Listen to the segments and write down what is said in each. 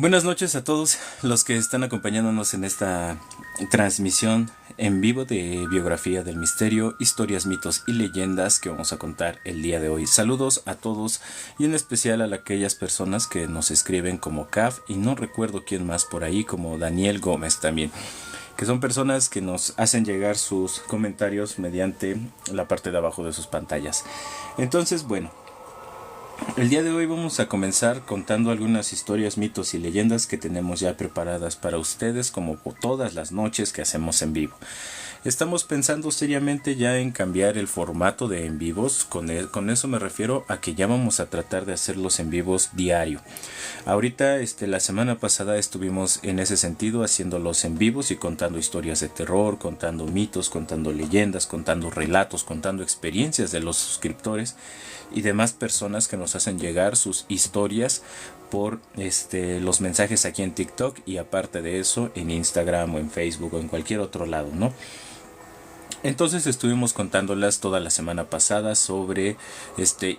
Buenas noches a todos los que están acompañándonos en esta transmisión en vivo de Biografía del Misterio, historias, mitos y leyendas que vamos a contar el día de hoy. Saludos a todos y en especial a aquellas personas que nos escriben como CAF y no recuerdo quién más por ahí, como Daniel Gómez también, que son personas que nos hacen llegar sus comentarios mediante la parte de abajo de sus pantallas. Entonces, bueno, el día de hoy vamos a comenzar contando algunas historias, mitos y leyendas que tenemos ya preparadas para ustedes, como todas las noches que hacemos en vivo. Estamos pensando seriamente ya en cambiar el formato de en vivos. Con eso me refiero a que ya vamos a tratar de hacerlos en vivos diario. Ahorita, la semana pasada estuvimos en ese sentido haciéndolos en vivos y contando historias de terror, contando mitos, contando leyendas, contando relatos, contando experiencias de los suscriptores y demás personas que nos hacen llegar sus historias por los mensajes aquí en TikTok y aparte de eso en Instagram o en Facebook o en cualquier otro lado, ¿no? Entonces estuvimos contándolas toda la semana pasada sobre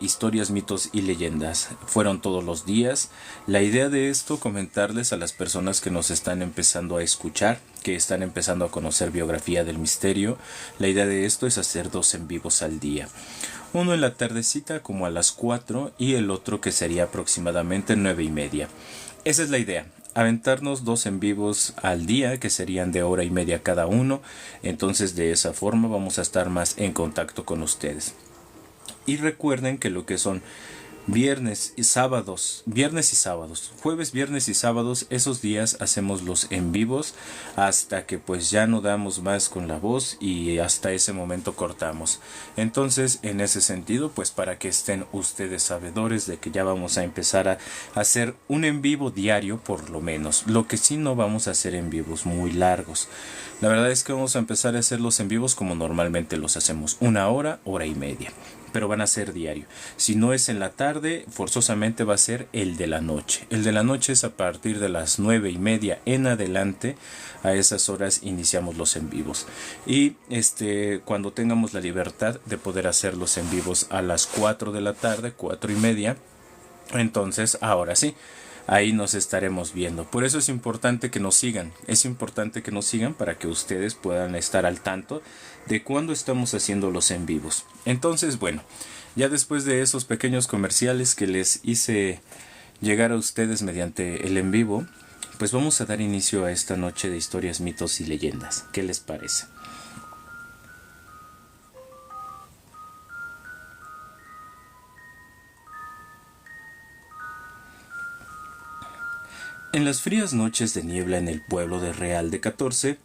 historias, mitos y leyendas. Fueron todos los días. La idea de esto, comentarles a las personas que nos están empezando a escuchar, que están empezando a conocer Biografía del Misterio. La idea de esto es hacer 2 en vivos al día. Uno en la tardecita como a las 4 y el otro que sería aproximadamente 9:30. Esa es la idea. Aventarnos 2 en vivos al día que serían de hora y media cada uno. Entonces de esa forma vamos a estar más en contacto con ustedes. Y recuerden que lo que son viernes y sábados, jueves, viernes y sábados, esos días hacemos los en vivos hasta que pues ya no damos más con la voz y hasta ese momento cortamos. Entonces, en ese sentido, pues para que estén ustedes sabedores de que ya vamos a empezar a hacer un en vivo diario por lo menos. Lo que sí, no vamos a hacer en vivos muy largos. La verdad es que vamos a empezar a hacer los en vivos como normalmente los hacemos, 1 hora, hora y media. Pero van a ser diario. Si no es en la tarde, forzosamente va a ser el de la noche. El de la noche es a partir de las 9:30 en adelante. A esas horas iniciamos los en vivos. Y cuando tengamos la libertad de poder hacer los en vivos a las 4 de la tarde, 4:30, entonces ahora sí, ahí nos estaremos viendo. Por eso es importante que nos sigan. Es importante que nos sigan para que ustedes puedan estar al tanto de cuando estamos haciendo los en vivos. Entonces, bueno, ya después de esos pequeños comerciales que les hice llegar a ustedes mediante el en vivo, pues vamos a dar inicio a esta noche de historias, mitos y leyendas. ¿Qué les parece? En las frías noches de niebla en el pueblo de Real de 14,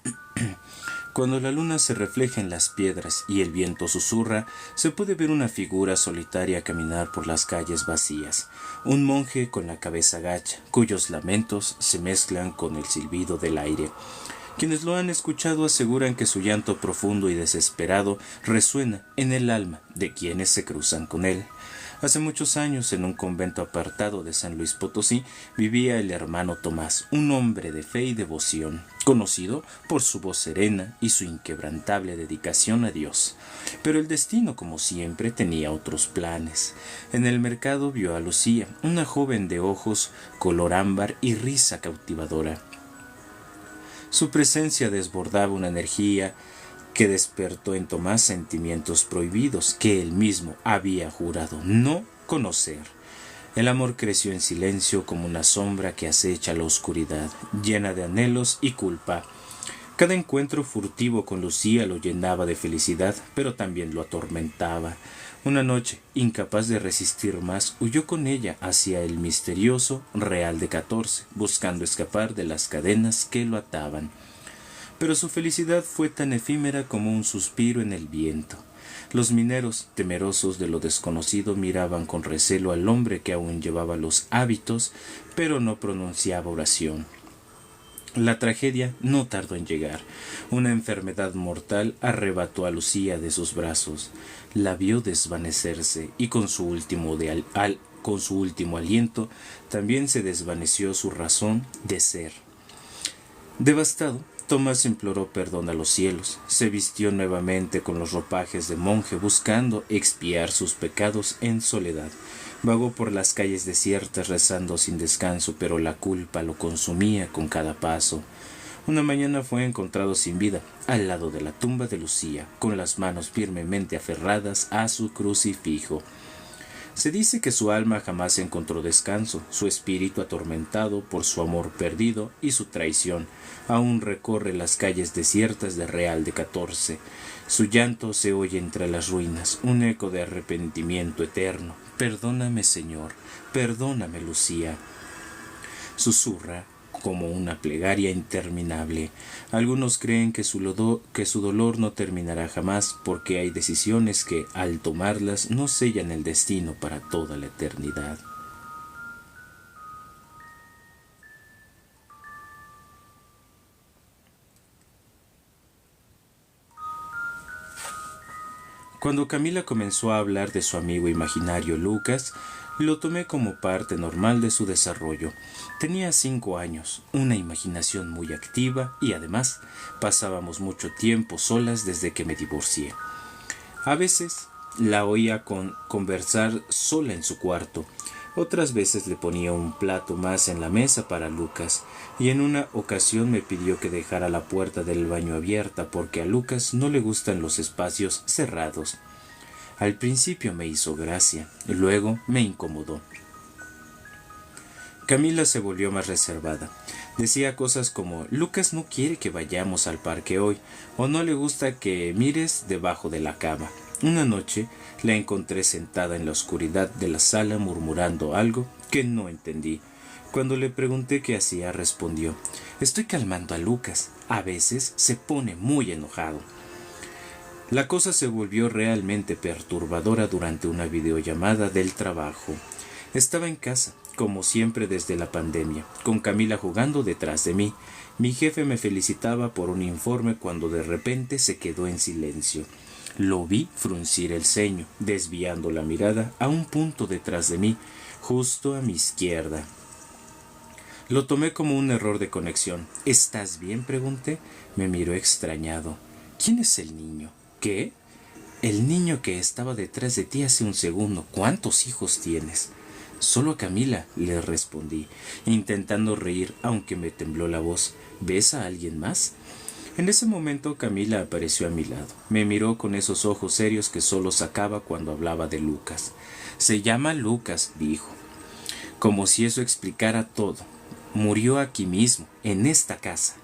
cuando la luna se refleja en las piedras y el viento susurra, se puede ver una figura solitaria caminar por las calles vacías, un monje con la cabeza gacha, cuyos lamentos se mezclan con el silbido del aire. Quienes lo han escuchado aseguran que su llanto profundo y desesperado resuena en el alma de quienes se cruzan con él. Hace muchos años, en un convento apartado de San Luis Potosí, vivía el hermano Tomás, un hombre de fe y devoción, conocido por su voz serena y su inquebrantable dedicación a Dios. Pero el destino, como siempre, tenía otros planes. En el mercado vio a Lucía, una joven de ojos color ámbar y risa cautivadora. Su presencia desbordaba una energía que despertó en Tomás sentimientos prohibidos que él mismo había jurado no conocer. El amor creció en silencio como una sombra que acecha la oscuridad, llena de anhelos y culpa. Cada encuentro furtivo con Lucía lo llenaba de felicidad, pero también lo atormentaba. Una noche, incapaz de resistir más, huyó con ella hacia el misterioso Real de 14, buscando escapar de las cadenas que lo ataban. Pero su felicidad fue tan efímera como un suspiro en el viento. Los mineros, temerosos de lo desconocido, miraban con recelo al hombre que aún llevaba los hábitos, pero no pronunciaba oración. La tragedia no tardó en llegar. Una enfermedad mortal arrebató a Lucía de sus brazos. La vio desvanecerse y con su último aliento también se desvaneció su razón de ser. Devastado, Tomás imploró perdón a los cielos, se vistió nuevamente con los ropajes de monje buscando expiar sus pecados en soledad. Vagó por las calles desiertas rezando sin descanso, pero la culpa lo consumía con cada paso. Una mañana fue encontrado sin vida, al lado de la tumba de Lucía, con las manos firmemente aferradas a su crucifijo. Se dice que su alma jamás encontró descanso, su espíritu atormentado por su amor perdido y su traición, aún recorre las calles desiertas de Real de 14. Su llanto se oye entre las ruinas, un eco de arrepentimiento eterno. Perdóname, Señor, perdóname, Lucía. Susurra como una plegaria interminable. Algunos creen que su dolor no terminará jamás porque hay decisiones que, al tomarlas, no sellan el destino para toda la eternidad. Cuando Camila comenzó a hablar de su amigo imaginario Lucas, lo tomé como parte normal de su desarrollo. Tenía 5 años, una imaginación muy activa y además pasábamos mucho tiempo solas desde que me divorcié. A veces la oía conversar sola en su cuarto. Otras veces le ponía un plato más en la mesa para Lucas, y en una ocasión me pidió que dejara la puerta del baño abierta porque a Lucas no le gustan los espacios cerrados. Al principio me hizo gracia, y luego me incomodó. Camila se volvió más reservada. Decía cosas como: Lucas no quiere que vayamos al parque hoy, o no le gusta que mires debajo de la cama. Una noche la encontré sentada en la oscuridad de la sala murmurando algo que no entendí. Cuando le pregunté qué hacía, respondió: «Estoy calmando a Lucas. A veces se pone muy enojado». La cosa se volvió realmente perturbadora durante una videollamada del trabajo. Estaba en casa, como siempre desde la pandemia, con Camila jugando detrás de mí. Mi jefe me felicitaba por un informe cuando de repente se quedó en silencio. Lo vi fruncir el ceño, desviando la mirada a un punto detrás de mí, justo a mi izquierda. Lo tomé como un error de conexión. «¿Estás bien?», pregunté. Me miró extrañado. «¿Quién es el niño?». «¿Qué?». «El niño que estaba detrás de ti hace un segundo. ¿Cuántos hijos tienes?». «Solo a Camila», le respondí, intentando reír, aunque me tembló la voz. «¿Ves a alguien más?». En ese momento Camila apareció a mi lado. Me miró con esos ojos serios que solo sacaba cuando hablaba de Lucas. «Se llama Lucas», dijo, como si eso explicara todo. «Murió aquí mismo, en esta casa».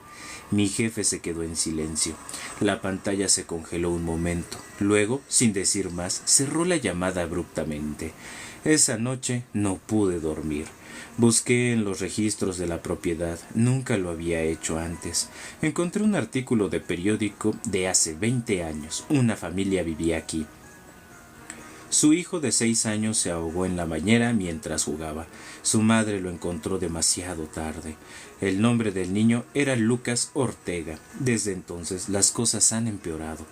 Mi jefe se quedó en silencio. La pantalla se congeló un momento. Luego, sin decir más, cerró la llamada abruptamente. Esa noche no pude dormir. Busqué en los registros de la propiedad. Nunca lo había hecho antes. Encontré un artículo de periódico de hace 20 años. Una familia vivía aquí. Su hijo de 6 años se ahogó en la bañera mientras jugaba. Su madre lo encontró demasiado tarde. El nombre del niño era Lucas Ortega. Desde entonces las cosas han empeorado.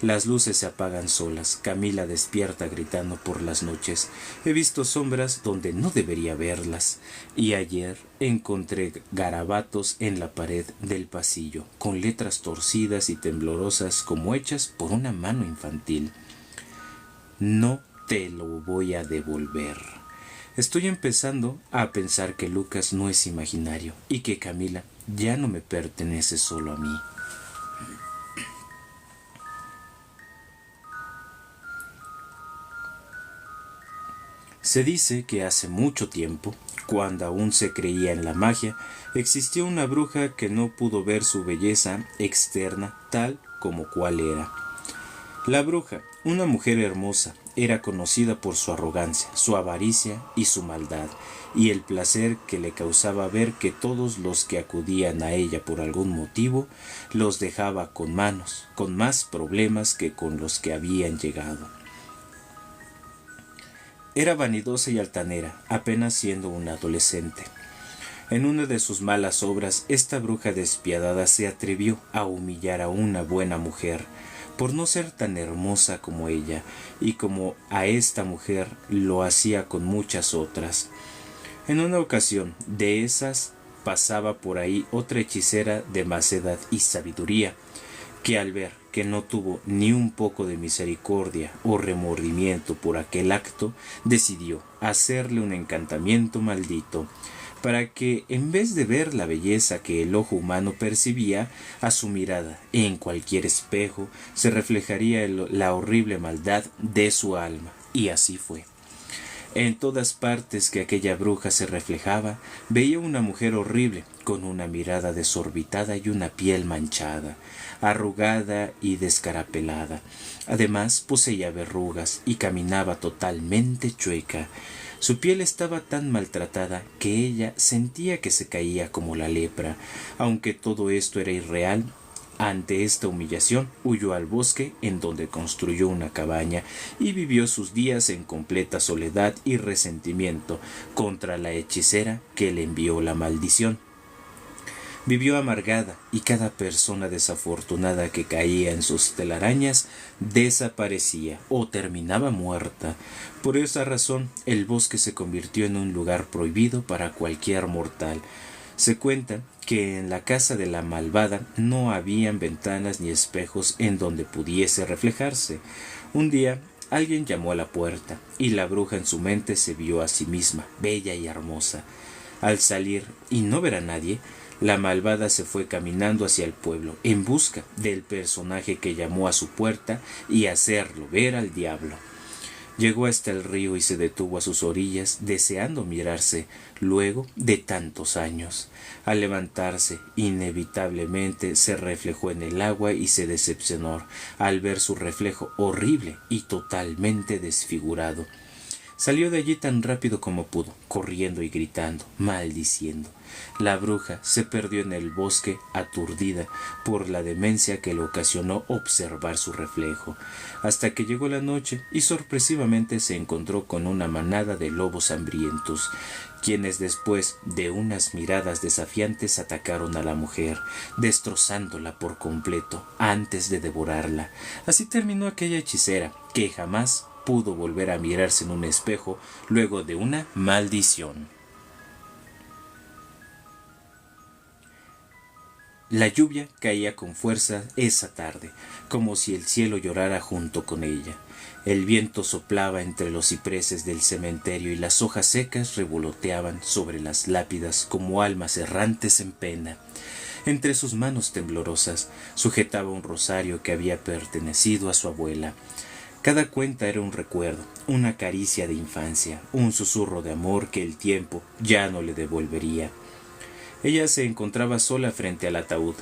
Las luces se apagan solas. Camila despierta gritando por las noches. He visto sombras donde no debería verlas. Y ayer encontré garabatos en la pared del pasillo, con letras torcidas y temblorosas como hechas por una mano infantil. «No te lo voy a devolver». Estoy empezando a pensar que Lucas no es imaginario y que Camila ya no me pertenece solo a mí. Se dice que hace mucho tiempo, cuando aún se creía en la magia, existió una bruja que no pudo ver su belleza externa tal como cual era. La bruja, una mujer hermosa, era conocida por su arrogancia, su avaricia y su maldad, y el placer que le causaba ver que todos los que acudían a ella por algún motivo los dejaba con más problemas que con los que habían llegado. Era vanidosa y altanera, apenas siendo una adolescente. En una de sus malas obras, esta bruja despiadada se atrevió a humillar a una buena mujer, por no ser tan hermosa como ella, y como a esta mujer lo hacía con muchas otras. En una ocasión de esas pasaba por ahí otra hechicera de más edad y sabiduría, que al ver que no tuvo ni un poco de misericordia o remordimiento por aquel acto, decidió hacerle un encantamiento maldito, para que, en vez de ver la belleza que el ojo humano percibía, a su mirada, en cualquier espejo, se reflejaría la horrible maldad de su alma. Y así fue. En todas partes que aquella bruja se reflejaba, veía una mujer horrible, con una mirada desorbitada y una piel manchada, arrugada y descarapelada. Además, poseía verrugas y caminaba totalmente chueca. Su piel estaba tan maltratada que ella sentía que se caía como la lepra. Aunque todo esto era irreal, ante esta humillación huyó al bosque, en donde construyó una cabaña y vivió sus días en completa soledad y resentimiento contra la hechicera que le envió la maldición. Vivió amargada, y cada persona desafortunada que caía en sus telarañas desaparecía o terminaba muerta. Por esa razón, el bosque se convirtió en un lugar prohibido para cualquier mortal. Se cuenta que en la casa de la malvada no habían ventanas ni espejos en donde pudiese reflejarse. Un día alguien llamó a la puerta, y la bruja en su mente se vio a sí misma, bella y hermosa. Al salir y no ver a nadie, la malvada se fue caminando hacia el pueblo, en busca del personaje que llamó a su puerta y hacerlo ver al diablo. Llegó hasta el río y se detuvo a sus orillas, deseando mirarse luego de tantos años. Al levantarse, inevitablemente se reflejó en el agua y se decepcionó al ver su reflejo horrible y totalmente desfigurado. Salió de allí tan rápido como pudo, corriendo y gritando, maldiciendo. La bruja se perdió en el bosque, aturdida por la demencia que le ocasionó observar su reflejo, hasta que llegó la noche y sorpresivamente se encontró con una manada de lobos hambrientos, quienes después de unas miradas desafiantes atacaron a la mujer, destrozándola por completo antes de devorarla. Así terminó aquella hechicera, que jamás pudo volver a mirarse en un espejo luego de una maldición. La lluvia caía con fuerza esa tarde, como si el cielo llorara junto con ella. El viento soplaba entre los cipreses del cementerio y las hojas secas revoloteaban sobre las lápidas como almas errantes en pena. Entre sus manos temblorosas sujetaba un rosario que había pertenecido a su abuela. Cada cuenta era un recuerdo, una caricia de infancia, un susurro de amor que el tiempo ya no le devolvería. Ella se encontraba sola frente al ataúd.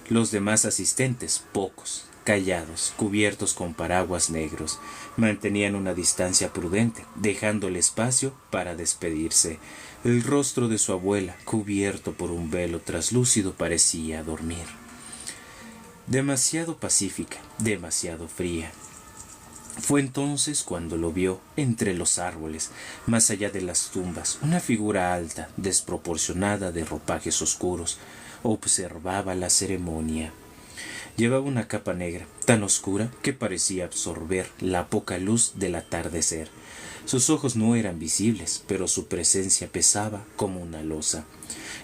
Los demás asistentes, pocos, callados, cubiertos con paraguas negros, mantenían una distancia prudente, dejándole espacio para despedirse. El rostro de su abuela, cubierto por un velo traslúcido, parecía dormir. Demasiado pacífica, demasiado fría. Fue entonces cuando lo vio entre los árboles, más allá de las tumbas, una figura alta, desproporcionada de ropajes oscuros. Observaba la ceremonia. Llevaba una capa negra, tan oscura que parecía absorber la poca luz del atardecer. Sus ojos no eran visibles, pero su presencia pesaba como una losa.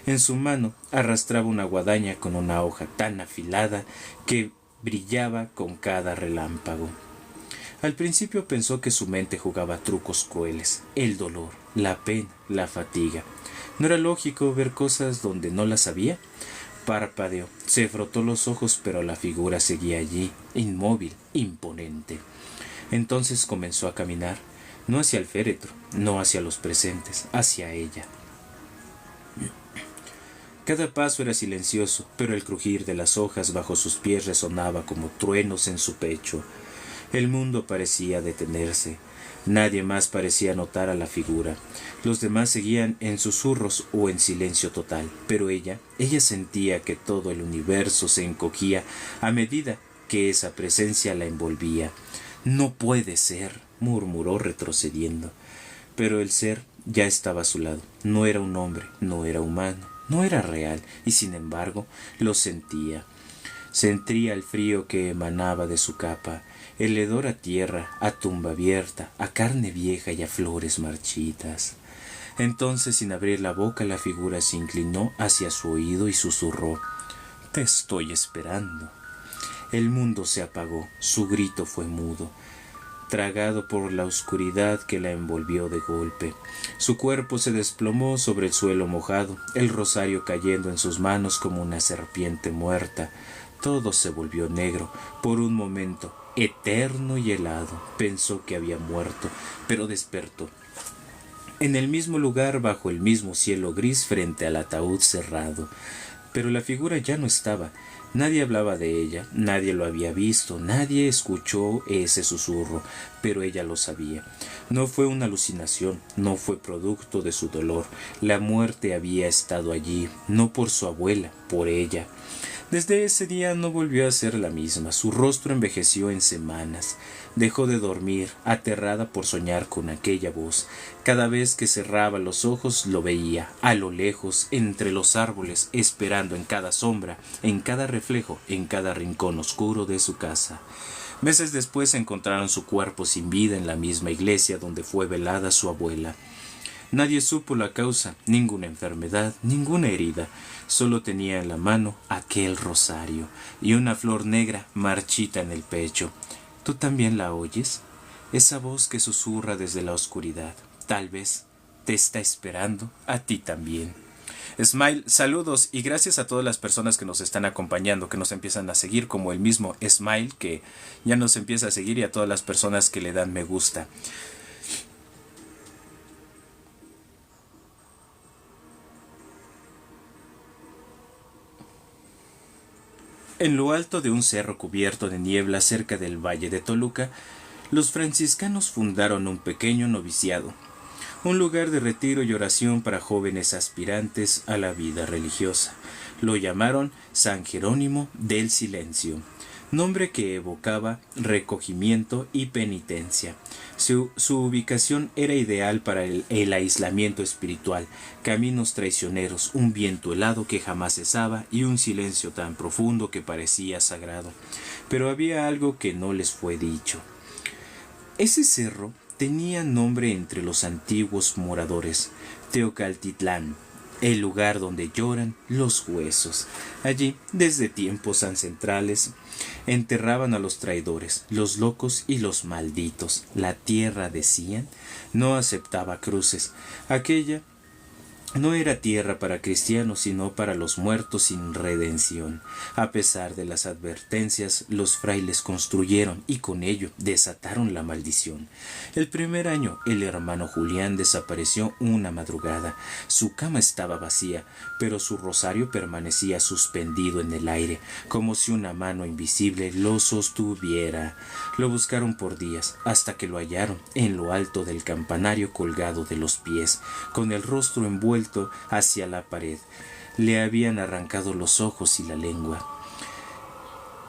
En su mano arrastraba una guadaña con una hoja tan afilada que brillaba con cada relámpago. Al principio pensó que su mente jugaba trucos crueles, el dolor, la pena, la fatiga. ¿No era lógico ver cosas donde no las había? Parpadeó, se frotó los ojos, pero la figura seguía allí, inmóvil, imponente. Entonces comenzó a caminar, no hacia el féretro, no hacia los presentes, hacia ella. Cada paso era silencioso, pero el crujir de las hojas bajo sus pies resonaba como truenos en su pecho. El mundo parecía detenerse. Nadie más parecía notar a la figura. Los demás seguían en susurros o en silencio total, pero ella sentía que todo el universo se encogía a medida que esa presencia la envolvía. «No puede ser», murmuró retrocediendo. Pero el ser ya estaba a su lado. No era un hombre, no era humano, no era real, y sin embargo lo sentía. Sentía el frío que emanaba de su capa, el hedor a tierra, a tumba abierta, a carne vieja y a flores marchitas. Entonces, sin abrir la boca, la figura se inclinó hacia su oído y susurró: «Te estoy esperando». El mundo se apagó, su grito fue mudo, tragado por la oscuridad que la envolvió de golpe. Su cuerpo se desplomó sobre el suelo mojado, el rosario cayendo en sus manos como una serpiente muerta. Todo se volvió negro. Por un momento, eterno y helado, pensó que había muerto, pero despertó. En el mismo lugar, bajo el mismo cielo gris, frente al ataúd cerrado. Pero la figura ya no estaba. Nadie hablaba de ella, nadie lo había visto, nadie escuchó ese susurro, pero ella lo sabía. No fue una alucinación, no fue producto de su dolor. La muerte había estado allí, no por su abuela, por ella. Desde ese día no volvió a ser la misma. Su rostro envejeció en semanas. Dejó de dormir, aterrada por soñar con aquella voz. Cada vez que cerraba los ojos lo veía, a lo lejos, entre los árboles, esperando en cada sombra, en cada reflejo, en cada rincón oscuro de su casa. Meses después encontraron su cuerpo sin vida en la misma iglesia donde fue velada su abuela. Nadie supo la causa, ninguna enfermedad, ninguna herida. Solo tenía en la mano aquel rosario y una flor negra marchita en el pecho. ¿Tú también la oyes? Esa voz que susurra desde la oscuridad. Tal vez te está esperando a ti también. Smile, saludos y gracias a todas las personas que nos están acompañando, que nos empiezan a seguir, como el mismo Smile que ya nos empieza a seguir, y a todas las personas que le dan me gusta. En lo alto de un cerro cubierto de niebla cerca del valle de Toluca, los franciscanos fundaron un pequeño noviciado, un lugar de retiro y oración para jóvenes aspirantes a la vida religiosa. Lo llamaron San Jerónimo del Silencio, nombre que evocaba recogimiento y penitencia. Su ubicación era ideal para el aislamiento espiritual, caminos traicioneros, un viento helado que jamás cesaba y un silencio tan profundo que parecía sagrado. Pero había algo que no les fue dicho. Ese cerro tenía nombre entre los antiguos moradores: Teocaltitlán, el lugar donde lloran los huesos. Allí, desde tiempos ancestrales, enterraban a los traidores, los locos y los malditos. La tierra, decían, no aceptaba cruces. Aquella no era tierra para cristianos, sino para los muertos sin redención. A pesar de las advertencias, los frailes construyeron y con ello desataron la maldición. El primer año, el hermano Julián desapareció una madrugada. Su cama estaba vacía, pero su rosario permanecía suspendido en el aire, como si una mano invisible lo sostuviera. Lo buscaron por días, hasta que lo hallaron en lo alto del campanario colgado de los pies, con el rostro envuelto hacia la pared. Le habían arrancado los ojos y la lengua.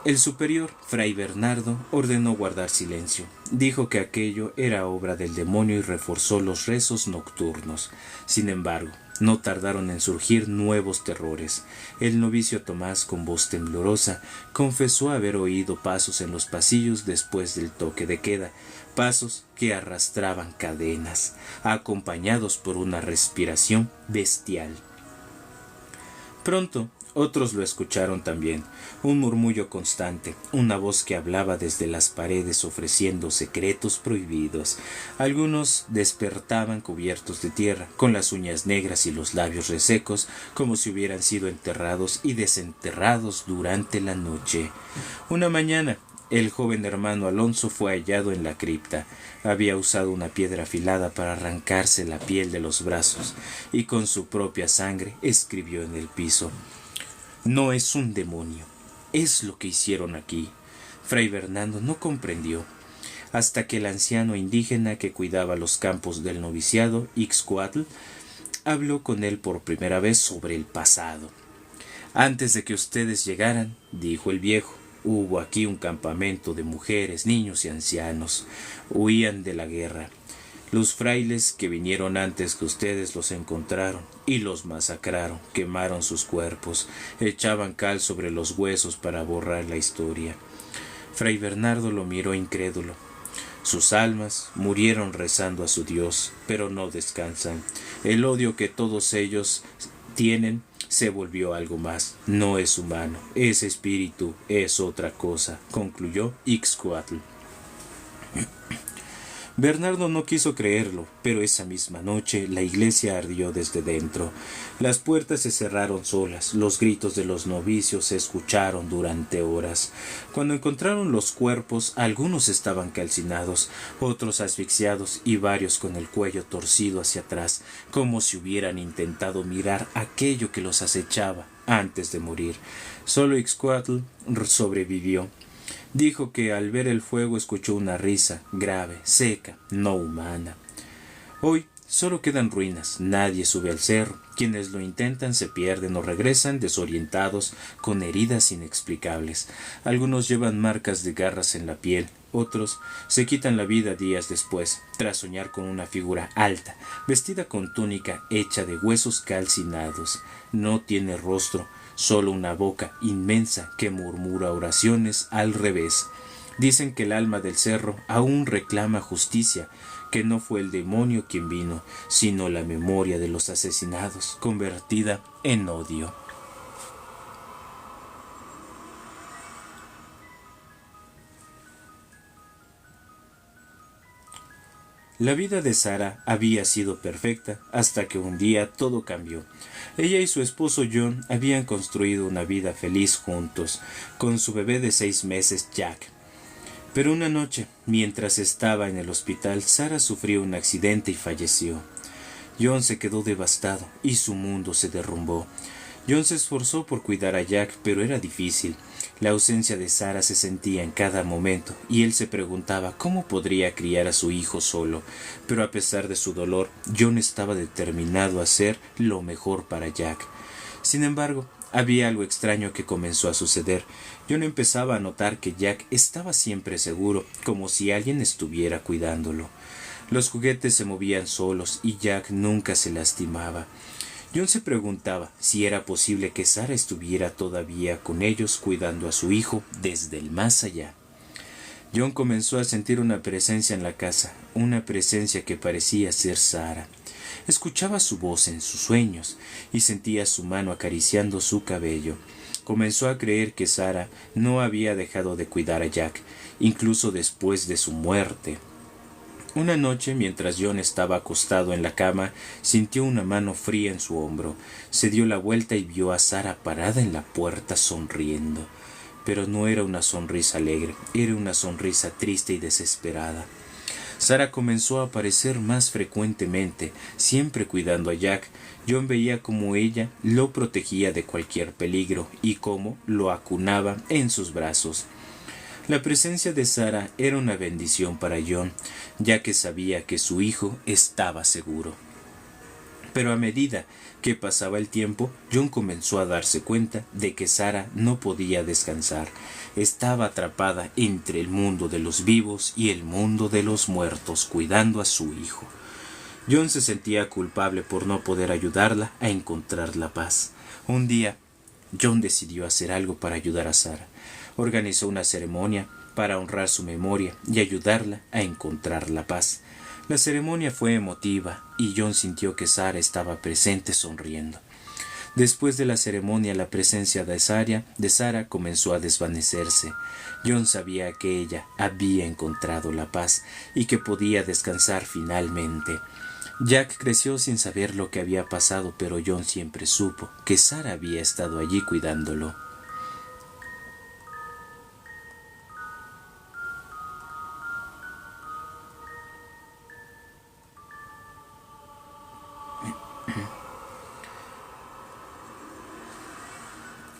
El superior, fray Bernardo, ordenó guardar silencio. Dijo que aquello era obra del demonio y reforzó los rezos nocturnos. Sin embargo, no tardaron en surgir nuevos terrores. El novicio Tomás, con voz temblorosa, confesó haber oído pasos en los pasillos después del toque de queda, pasos que arrastraban cadenas, acompañados por una respiración bestial. Pronto, otros lo escucharon también, un murmullo constante, una voz que hablaba desde las paredes ofreciendo secretos prohibidos. Algunos despertaban cubiertos de tierra, con las uñas negras y los labios resecos, como si hubieran sido enterrados y desenterrados durante la noche. Una mañana, el joven hermano Alonso fue hallado en la cripta. Había usado una piedra afilada para arrancarse la piel de los brazos, y con su propia sangre escribió en el piso: «No es un demonio, es lo que hicieron aquí». Fray Bernardo no comprendió, hasta que el anciano indígena que cuidaba los campos del noviciado, Ixcuatl, habló con él por primera vez sobre el pasado. «Antes de que ustedes llegaran», dijo el viejo, «hubo aquí un campamento de mujeres, niños y ancianos. Huían de la guerra. Los frailes que vinieron antes que ustedes los encontraron y los masacraron, quemaron sus cuerpos, echaban cal sobre los huesos para borrar la historia». Fray Bernardo lo miró incrédulo. «Sus almas murieron rezando a su Dios, pero no descansan. El odio que todos ellos tienen se volvió algo más. No es humano, es espíritu, es otra cosa», concluyó Ixcuatl. Bernardo no quiso creerlo, pero esa misma noche la iglesia ardió desde dentro. Las puertas se cerraron solas, los gritos de los novicios se escucharon durante horas. Cuando encontraron los cuerpos, algunos estaban calcinados, otros asfixiados y varios con el cuello torcido hacia atrás, como si hubieran intentado mirar aquello que los acechaba antes de morir. Solo Ixcuatl sobrevivió. Dijo que al ver el fuego escuchó una risa grave, seca, no humana. Hoy solo quedan ruinas, nadie sube al cerro. Quienes lo intentan se pierden o regresan desorientados, con heridas inexplicables. Algunos llevan marcas de garras en la piel, otros se quitan la vida días después, tras soñar con una figura alta, vestida con túnica hecha de huesos calcinados. No tiene rostro, solo una boca inmensa que murmura oraciones al revés. Dicen que el alma del cerro aún reclama justicia, que no fue el demonio quien vino, sino la memoria de los asesinados, convertida en odio. La vida de Sara había sido perfecta hasta que un día todo cambió. Ella y su esposo John habían construido una vida feliz juntos, con su bebé de 6 meses, Jack. Pero una noche, mientras estaba en el hospital, Sara sufrió un accidente y falleció. John se quedó devastado y su mundo se derrumbó. John se esforzó por cuidar a Jack, pero era difícil. La ausencia de Sara se sentía en cada momento, y él se preguntaba cómo podría criar a su hijo solo. Pero a pesar de su dolor, John estaba determinado a hacer lo mejor para Jack. Sin embargo, había algo extraño que comenzó a suceder. John empezaba a notar que Jack estaba siempre seguro, como si alguien estuviera cuidándolo. Los juguetes se movían solos y Jack nunca se lastimaba. John se preguntaba si era posible que Sara estuviera todavía con ellos cuidando a su hijo desde el más allá. John comenzó a sentir una presencia en la casa, una presencia que parecía ser Sara. Escuchaba su voz en sus sueños y sentía su mano acariciando su cabello. Comenzó a creer que Sara no había dejado de cuidar a Jack, incluso después de su muerte. Una noche, mientras John estaba acostado en la cama, sintió una mano fría en su hombro. Se dio la vuelta y vio a Sara parada en la puerta sonriendo. Pero no era una sonrisa alegre, era una sonrisa triste y desesperada. Sara comenzó a aparecer más frecuentemente, siempre cuidando a Jack. John veía cómo ella lo protegía de cualquier peligro y cómo lo acunaba en sus brazos. La presencia de Sara era una bendición para John, ya que sabía que su hijo estaba seguro. Pero a medida que pasaba el tiempo, John comenzó a darse cuenta de que Sara no podía descansar. Estaba atrapada entre el mundo de los vivos y el mundo de los muertos, cuidando a su hijo. John se sentía culpable por no poder ayudarla a encontrar la paz. Un día, John decidió hacer algo para ayudar a Sara. Organizó una ceremonia para honrar su memoria y ayudarla a encontrar la paz. La ceremonia fue emotiva y John sintió que Sara estaba presente sonriendo. Después de la ceremonia, la presencia de Sara comenzó a desvanecerse. John sabía que ella había encontrado la paz y que podía descansar finalmente. Jack creció sin saber lo que había pasado, pero John siempre supo que Sara había estado allí cuidándolo.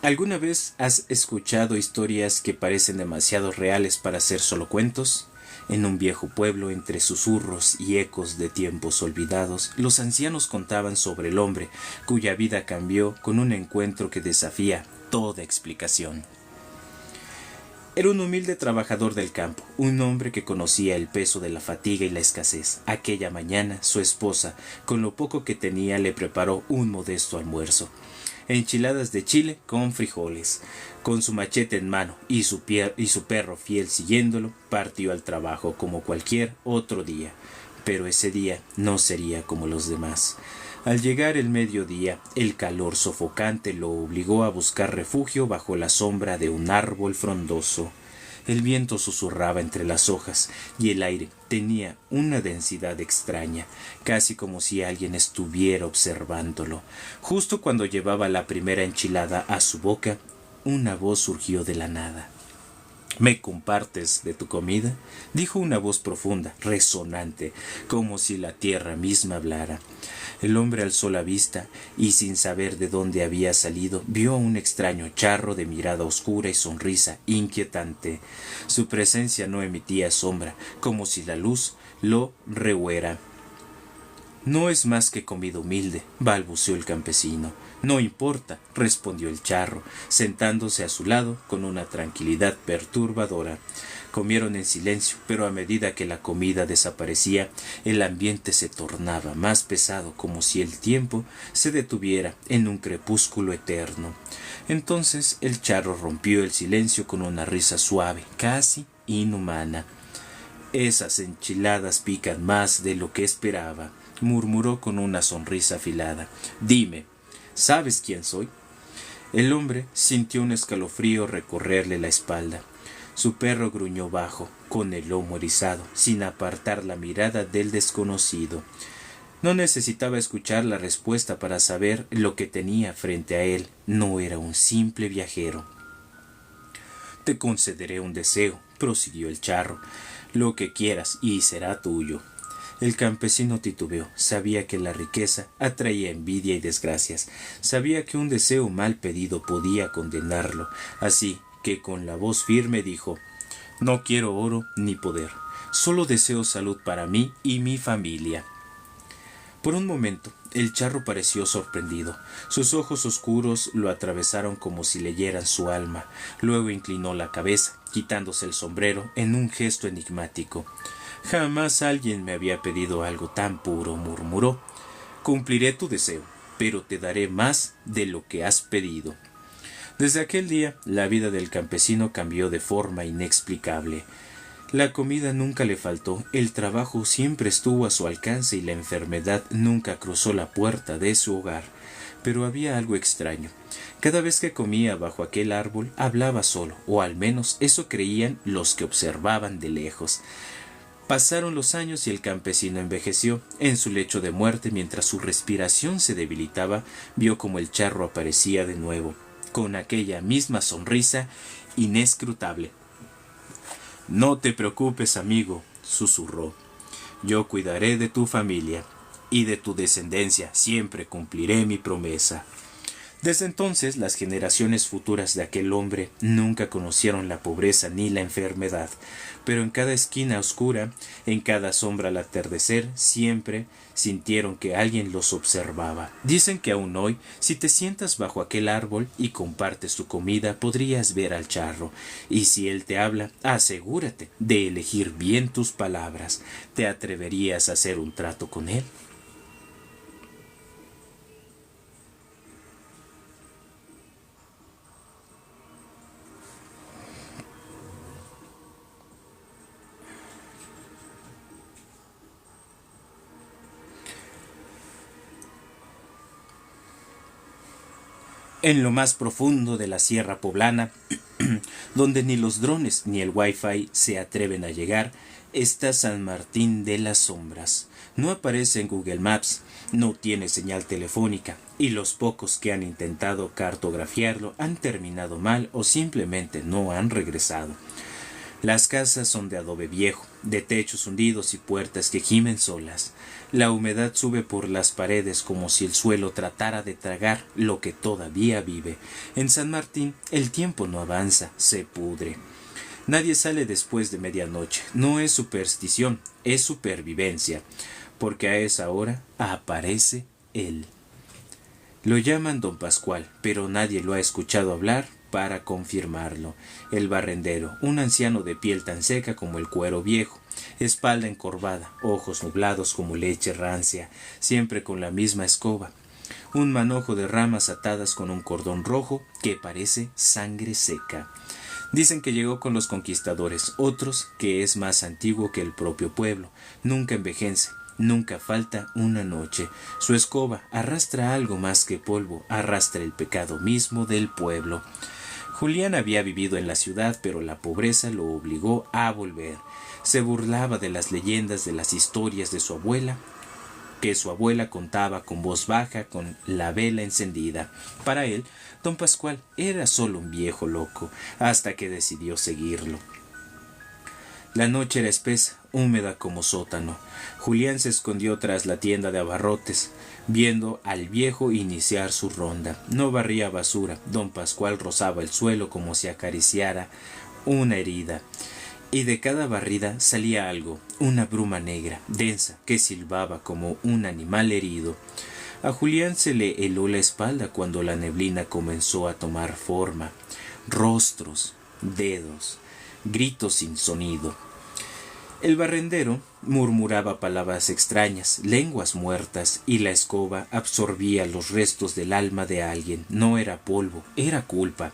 ¿Alguna vez has escuchado historias que parecen demasiado reales para ser solo cuentos? En un viejo pueblo, entre susurros y ecos de tiempos olvidados, los ancianos contaban sobre el hombre cuya vida cambió con un encuentro que desafía toda explicación. Era un humilde trabajador del campo, un hombre que conocía el peso de la fatiga y la escasez. Aquella mañana, su esposa, con lo poco que tenía, le preparó un modesto almuerzo. Enchiladas de chile con frijoles. Con su machete en mano y su perro fiel siguiéndolo, partió al trabajo como cualquier otro día. Pero ese día no sería como los demás. Al llegar el mediodía, el calor sofocante lo obligó a buscar refugio bajo la sombra de un árbol frondoso. El viento susurraba entre las hojas y el aire tenía una densidad extraña, casi como si alguien estuviera observándolo. Justo cuando llevaba la primera enchilada a su boca, una voz surgió de la nada. —¿Me compartes de tu comida? —dijo una voz profunda, resonante, como si la tierra misma hablara. El hombre alzó la vista y, sin saber de dónde había salido, vio un extraño charro de mirada oscura y sonrisa inquietante. Su presencia no emitía sombra, como si la luz lo rehuera. —No es más que comida humilde —balbuceó el campesino. —No importa —respondió el charro, sentándose a su lado con una tranquilidad perturbadora. Comieron en silencio, pero a medida que la comida desaparecía, el ambiente se tornaba más pesado, como si el tiempo se detuviera en un crepúsculo eterno. Entonces el charro rompió el silencio con una risa suave, casi inhumana. —Esas enchiladas pican más de lo que esperaba —murmuró con una sonrisa afilada—. Dime, ¿sabes quién soy? El hombre sintió un escalofrío recorrerle la espalda. Su perro gruñó bajo, con el lomo erizado, sin apartar la mirada del desconocido. No necesitaba escuchar la respuesta para saber lo que tenía frente a él. No era un simple viajero. —Te concederé un deseo —prosiguió el charro—, lo que quieras y será tuyo. El campesino titubeó. Sabía que la riqueza atraía envidia y desgracias. Sabía que un deseo mal pedido podía condenarlo. Así que con la voz firme dijo: «No quiero oro ni poder, solo deseo salud para mí y mi familia». Por un momento, el charro pareció sorprendido. Sus ojos oscuros lo atravesaron como si leyeran su alma. Luego inclinó la cabeza, quitándose el sombrero en un gesto enigmático. «Jamás alguien me había pedido algo tan puro», murmuró. «Cumpliré tu deseo, pero te daré más de lo que has pedido». Desde aquel día, la vida del campesino cambió de forma inexplicable. La comida nunca le faltó, el trabajo siempre estuvo a su alcance y la enfermedad nunca cruzó la puerta de su hogar. Pero había algo extraño. Cada vez que comía bajo aquel árbol, hablaba solo, o al menos eso creían los que observaban de lejos. Pasaron los años y el campesino envejeció. En su lecho de muerte, mientras su respiración se debilitaba, vio como el charro aparecía de nuevo, con aquella misma sonrisa inescrutable. «No te preocupes, amigo», susurró. «Yo cuidaré de tu familia y de tu descendencia. Siempre cumpliré mi promesa». Desde entonces, las generaciones futuras de aquel hombre nunca conocieron la pobreza ni la enfermedad, pero en cada esquina oscura, en cada sombra al atardecer, siempre sintieron que alguien los observaba. Dicen que aún hoy, si te sientas bajo aquel árbol y compartes tu comida, podrías ver al charro, y si él te habla, asegúrate de elegir bien tus palabras. ¿Te atreverías a hacer un trato con él? En lo más profundo de la Sierra Poblana, donde ni los drones ni el Wi-Fi se atreven a llegar, está San Martín de las Sombras. No aparece en Google Maps, no tiene señal telefónica, y los pocos que han intentado cartografiarlo han terminado mal o simplemente no han regresado. Las casas son de adobe viejo, de techos hundidos y puertas que gimen solas. La humedad sube por las paredes como si el suelo tratara de tragar lo que todavía vive. En San Martín el tiempo no avanza, se pudre. Nadie sale después de medianoche. No es superstición, es supervivencia, porque a esa hora aparece él. Lo llaman Don Pascual, pero nadie lo ha escuchado hablar para confirmarlo. El barrendero, un anciano de piel tan seca como el cuero viejo, espalda encorvada, ojos nublados como leche rancia, siempre con la misma escoba, un manojo de ramas atadas con un cordón rojo que parece sangre seca. Dicen que llegó con los conquistadores, otros que es más antiguo que el propio pueblo, nunca envejece. Nunca falta una noche. Su escoba arrastra algo más que polvo, arrastra el pecado mismo del pueblo. Julián había vivido en la ciudad, pero la pobreza lo obligó a volver. Se burlaba de las leyendas, de las historias de su abuela, que su abuela contaba con voz baja, con la vela encendida. Para él, Don Pascual era solo un viejo loco, hasta que decidió seguirlo. La noche era espesa, húmeda como sótano. Julián se escondió tras la tienda de abarrotes, viendo al viejo iniciar su ronda. No barría basura. Don Pascual rozaba el suelo como si acariciara una herida. Y de cada barrida salía algo, una bruma negra, densa, que silbaba como un animal herido. A Julián se le heló la espalda cuando la neblina comenzó a tomar forma. Rostros, dedos, gritos sin sonido. El barrendero murmuraba palabras extrañas, lenguas muertas, y la escoba absorbía los restos del alma de alguien. No era polvo, era culpa.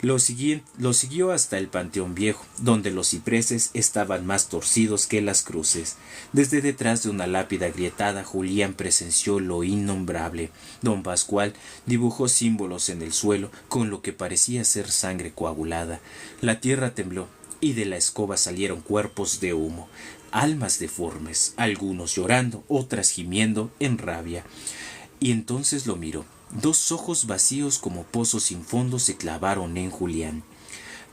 Lo siguió hasta el panteón viejo, donde los cipreses estaban más torcidos que las cruces. Desde detrás de una lápida agrietada, Julián presenció lo innombrable. Don Pascual dibujó símbolos en el suelo con lo que parecía ser sangre coagulada. La tierra tembló, y de la escoba salieron cuerpos de humo, almas deformes, algunos llorando, otras gimiendo en rabia. Y entonces lo miró. Dos ojos vacíos como pozos sin fondo se clavaron en Julián.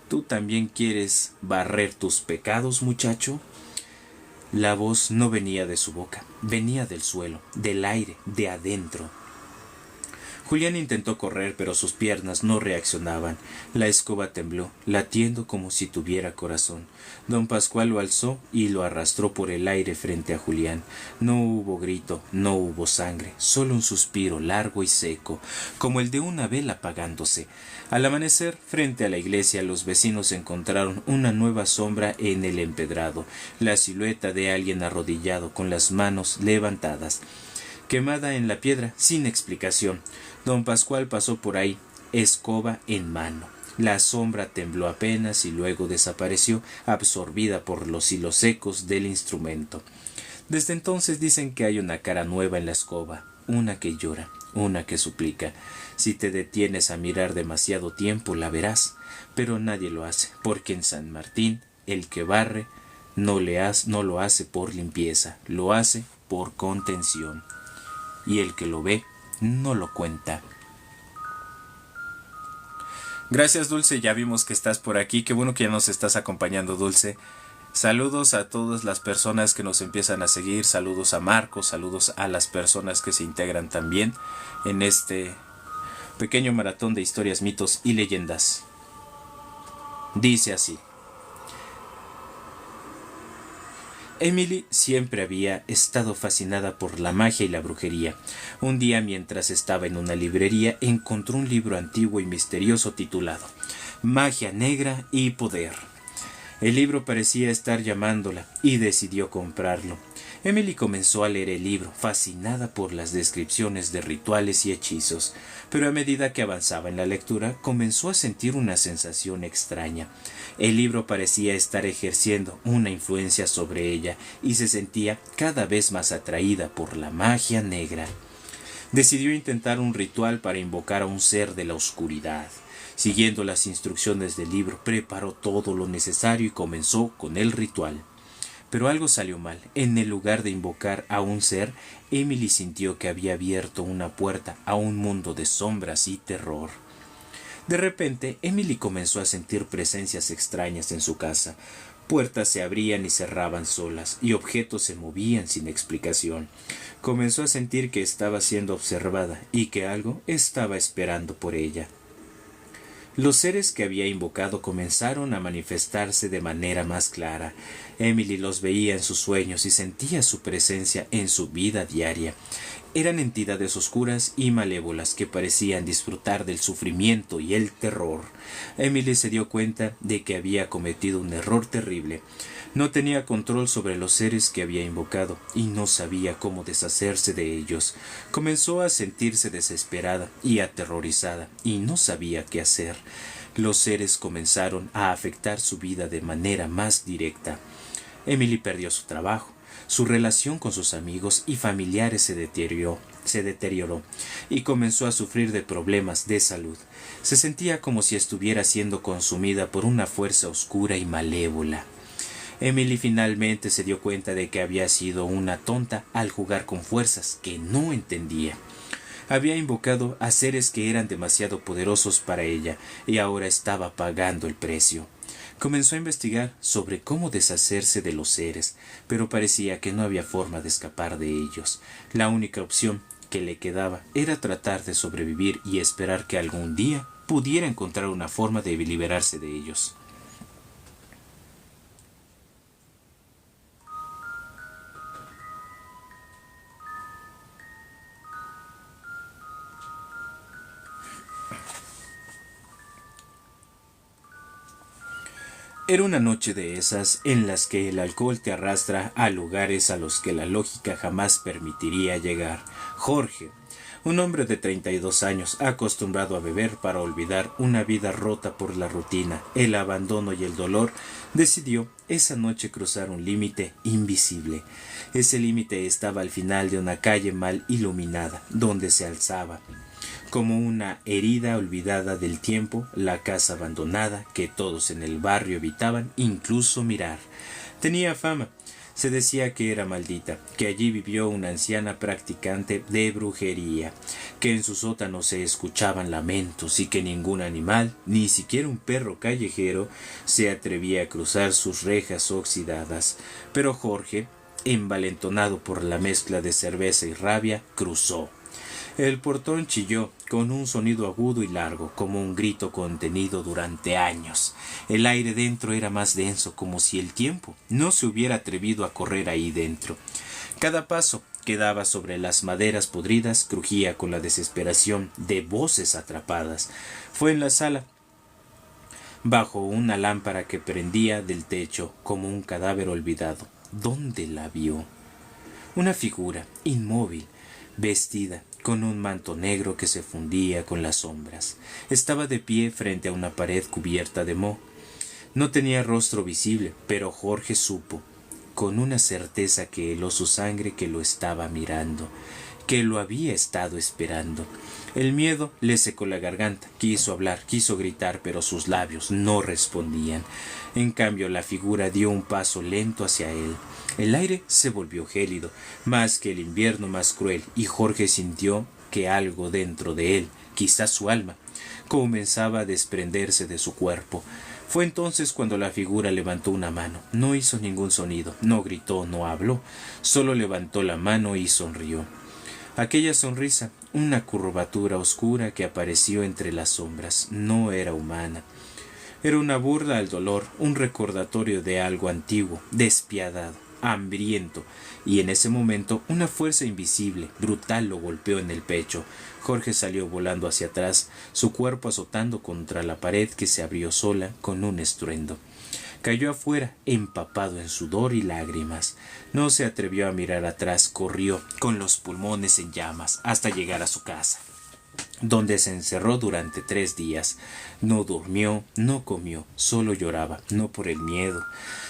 ¿Tú también quieres barrer tus pecados, muchacho? La voz no venía de su boca, venía del suelo, del aire, de adentro. Julián intentó correr, pero sus piernas no reaccionaban. La escoba tembló, latiendo como si tuviera corazón. Don Pascual lo alzó y lo arrastró por el aire frente a Julián. No hubo grito, no hubo sangre, solo un suspiro largo y seco, como el de una vela apagándose. Al amanecer, frente a la iglesia, los vecinos encontraron una nueva sombra en el empedrado, la silueta de alguien arrodillado con las manos levantadas, quemada en la piedra, sin explicación. Don Pascual pasó por ahí, escoba en mano. La sombra tembló apenas y luego desapareció, absorbida por los hilos secos del instrumento. Desde entonces dicen que hay una cara nueva en la escoba, una que llora, una que suplica. Si te detienes a mirar demasiado tiempo la verás, pero nadie lo hace, porque en San Martín el que barre no lo hace por limpieza, lo hace por contención. Y el que lo ve no lo cuenta. Gracias, Dulce, ya vimos que estás por aquí, qué bueno que ya nos estás acompañando, Dulce. Saludos a todas las personas que nos empiezan a seguir, saludos a Marcos, saludos a las personas que se integran también en este pequeño maratón de historias, mitos y leyendas. Dice así: Emily siempre había estado fascinada por la magia y la brujería. Un día, mientras estaba en una librería, encontró un libro antiguo y misterioso titulado Magia Negra y Poder. El libro parecía estar llamándola y decidió comprarlo. Emily comenzó a leer el libro, fascinada por las descripciones de rituales y hechizos, pero a medida que avanzaba en la lectura comenzó a sentir una sensación extraña. El libro parecía estar ejerciendo una influencia sobre ella y se sentía cada vez más atraída por la magia negra. Decidió intentar un ritual para invocar a un ser de la oscuridad. Siguiendo las instrucciones del libro, preparó todo lo necesario y comenzó con el ritual. Pero algo salió mal. En el lugar de invocar a un ser, Emily sintió que había abierto una puerta a un mundo de sombras y terror. De repente, Emily comenzó a sentir presencias extrañas en su casa. Puertas se abrían y cerraban solas, y objetos se movían sin explicación. Comenzó a sentir que estaba siendo observada y que algo estaba esperando por ella. Los seres que había invocado comenzaron a manifestarse de manera más clara. Emily los veía en sus sueños y sentía su presencia en su vida diaria. Eran entidades oscuras y malévolas que parecían disfrutar del sufrimiento y el terror. Emily se dio cuenta de que había cometido un error terrible. No tenía control sobre los seres que había invocado y no sabía cómo deshacerse de ellos. Comenzó a sentirse desesperada y aterrorizada y no sabía qué hacer. Los seres comenzaron a afectar su vida de manera más directa. Emily perdió su trabajo. Su relación con sus amigos y familiares se deterioró y comenzó a sufrir de problemas de salud. Se sentía como si estuviera siendo consumida por una fuerza oscura y malévola. Emily finalmente se dio cuenta de que había sido una tonta al jugar con fuerzas que no entendía. Había invocado a seres que eran demasiado poderosos para ella y ahora estaba pagando el precio. Comenzó a investigar sobre cómo deshacerse de los seres, pero parecía que no había forma de escapar de ellos. La única opción que le quedaba era tratar de sobrevivir y esperar que algún día pudiera encontrar una forma de liberarse de ellos. Era una noche de esas en las que el alcohol te arrastra a lugares a los que la lógica jamás permitiría llegar. Jorge, un hombre de 32 años, acostumbrado a beber para olvidar una vida rota por la rutina, el abandono y el dolor, decidió esa noche cruzar un límite invisible. Ese límite estaba al final de una calle mal iluminada, donde se alzaba como una herida olvidada del tiempo, la casa abandonada que todos en el barrio evitaban incluso mirar. Tenía fama. Se decía que era maldita, que allí vivió una anciana practicante de brujería, que en su sótano se escuchaban lamentos y que ningún animal, ni siquiera un perro callejero, se atrevía a cruzar sus rejas oxidadas. Pero Jorge, envalentonado por la mezcla de cerveza y rabia, cruzó. El portón chilló con un sonido agudo y largo, como un grito contenido durante años. El aire dentro era más denso, como si el tiempo no se hubiera atrevido a correr ahí dentro. Cada paso que daba sobre las maderas podridas crujía con la desesperación de voces atrapadas. Fue en la sala, bajo una lámpara que prendía del techo como un cadáver olvidado. ¿Dónde la vio? Una figura inmóvil, vestida con un manto negro que se fundía con las sombras. Estaba de pie frente a una pared cubierta de moho. No tenía rostro visible, pero Jorge supo, con una certeza que heló su sangre, que lo estaba mirando, que lo había estado esperando. El miedo le secó la garganta. Quiso hablar, quiso gritar, pero sus labios no respondían. En cambio, la figura dio un paso lento hacia él. El aire se volvió gélido, más que el invierno más cruel, y Jorge sintió que algo dentro de él, quizás su alma, comenzaba a desprenderse de su cuerpo. Fue entonces cuando la figura levantó una mano. No hizo ningún sonido, no gritó, no habló, solo levantó la mano y sonrió. Aquella sonrisa, una curvatura oscura que apareció entre las sombras, no era humana. Era una burla al dolor, un recordatorio de algo antiguo, despiadado, hambriento, y en ese momento una fuerza invisible, brutal, lo golpeó en el pecho. Jorge salió volando hacia atrás, su cuerpo azotando contra la pared que se abrió sola con un estruendo. Cayó afuera, empapado en sudor y lágrimas. No se atrevió a mirar atrás, corrió, con los pulmones en llamas, hasta llegar a su casa, donde se encerró durante 3 días. No durmió, no comió, solo lloraba, no por el miedo,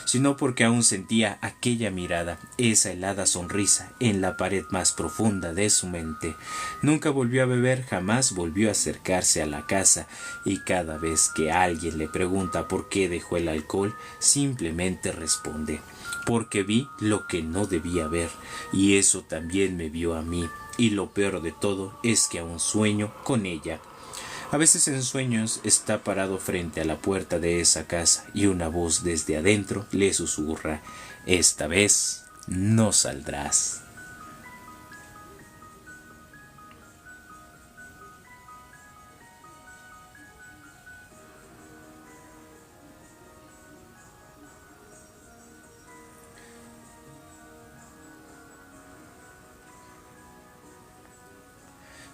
sino porque aún sentía aquella mirada, esa helada sonrisa en la pared más profunda de su mente. Nunca volvió a beber, jamás volvió a acercarse a la casa, y cada vez que alguien le pregunta por qué dejó el alcohol, simplemente responde: porque vi lo que no debía ver, y eso también me vio a mí. Y lo peor de todo es que aún sueño con ella. A veces en sueños está parado frente a la puerta de esa casa y una voz desde adentro le susurra: esta vez no saldrás.